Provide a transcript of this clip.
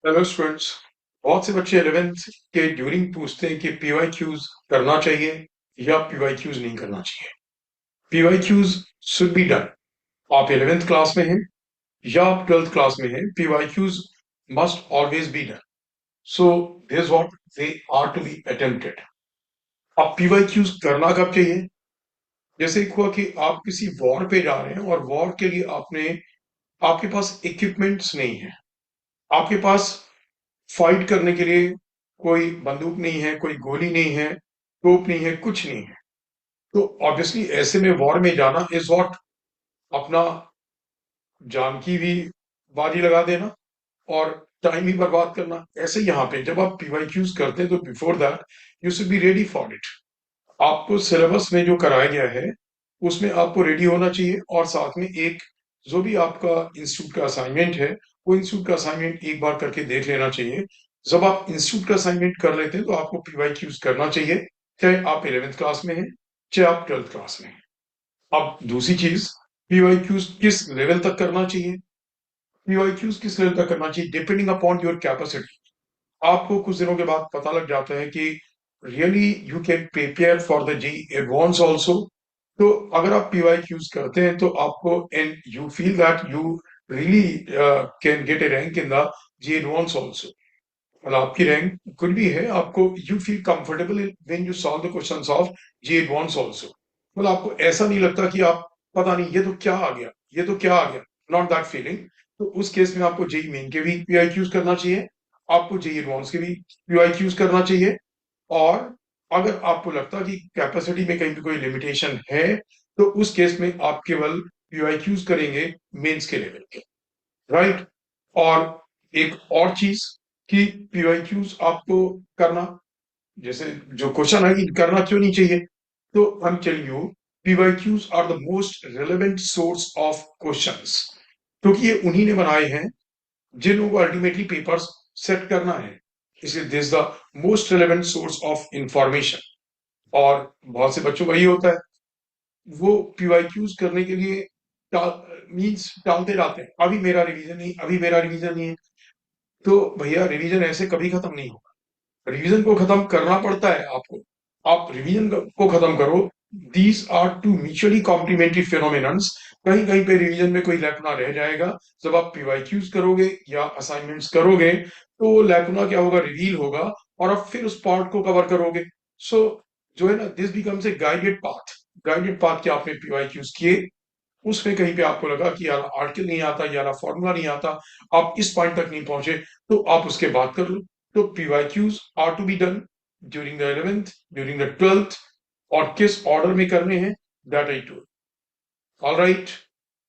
Hello students. बहुत से बच्चे 11th के ड्यूरिंग पूछते हैं कि पीवाईक्यूज करना चाहिए या पीवाईक्यूज नहीं करना चाहिए। PYQs should be done. आप 11th क्लास में हैं या आप 12th क्लास में हैं, PYQs must always be done. So this what they are to be attempted. अब पीवाईक्यूज करना कब चाहिए? जैसे एक हुआ कि आप किसी वॉर पे जा रहे हैं और वॉर के लिए आपके पास इक्विपमेंट्स नहीं है, आपके पास फाइट करने के लिए कोई बंदूक नहीं है, कोई गोली नहीं है, तोप नहीं है, कुछ नहीं है। तो ऑब्वियसली ऐसे में वॉर में जाना इज व्हाट, अपना जान की भी बाजी लगा देना और टाइम ही बर्बाद करना। ऐसे यहाँ पे जब आप पीवाईक्यूज करते हैं तो before that you should be ready for it. आपको सिलेबस में जो कराया गया है उसमें आपको रेडी होना चाहिए, और साथ में एक जो भी आपका इंस्टीट्यूट का असाइनमेंट है वो इंस्टीट्यूट का असाइनमेंट एक बार करके देख लेना चाहिए। जब आप इंस्टीट्यूट का असाइनमेंट कर लेते हैं तो आपको पीवाईक्यूज करना चाहिए, चाहे आप 11th क्लास में हैं चाहे आप 12th क्लास में हैं। अब दूसरी चीज, पीवाईक्यूज किस लेवल तक करना चाहिए? पीवाईक्यूज किस लेवल तक करना चाहिए डिपेंडिंग अपॉन योर कैपेसिटी। आपको कुछ दिनों के बाद पता लग जाता है कि really you can prepare for the JEE advance also. तो अगर आप पीवाईक्यूज करते हैं तो आपको and you feel that you really can get a rank in the JEE advance also, मतलब आपकी रैंक कुछ भी है, आपको you feel comfortable when you solve the questions of JEE advance also. मतलब आपको ऐसा नहीं लगता कि आप पता नहीं ये तो क्या आ गया, ये तो क्या आ गया, नॉट दैट फीलिंग। तो उस केस में आपको जेई मेन के भी पीआईक्यूज करना चाहिए, आपको जेई एडवांस के भी पीआईक्यूज करना चाहिए। और अगर आपको लगता है कि कैपेसिटी में कहीं भी कोई लिमिटेशन है तो उस केस में आप केवल पीआईक्यूज करेंगे मेंस के लेवल के, राइट। और एक और चीज कि पीवाईक्यूज आपको करना, जैसे जो क्वेश्चन है कि करना क्यों नहीं चाहिए, तो हम tell you PYQs are the most relevant source of questions, क्योंकि ये उन्हीं ने बनाए हैं जिन लोगों को अल्टीमेटली पेपर्स सेट करना है, इसलिए this the most relevant source of information. और बहुत से बच्चों का ये होता है, वो पीवाईक्यूज करने के लिए मीन्स टालते रहते हैं, अभी मेरा रिवीजन नहीं, अभी मेरा रिवीजन नहीं है। तो भैया रिवीजन ऐसे कभी खत्म नहीं होगा, रिवीजन को खत्म करना पड़ता है आपको। आप रिवीजन को खत्म करो। These are two mutually complementary phenomenons. कहीं कहीं पे रिवीजन में कोई लैकुना रह जाएगा, जब आप पीवाईक्यूज करोगे या असाइनमेंट्स करोगे तो लैकुना क्या होगा, रिवील होगा, और आप फिर उस पार्ट को कवर करोगे। सो जो है ना, this becomes a guided path. Guided path क्या आपने पीवाईक्यूज किए, उसमें कहीं पे आपको लगा कि यार आर्टिकल नहीं आता, यार फॉर्मूला नहीं आता, आप इस पॉइंट तक नहीं पहुंचे, तो आप उसके बाद कर लो। तो PYQs are to be done during the 11th, during the 12th, और किस ऑर्डर में करने हैं that I too. All right.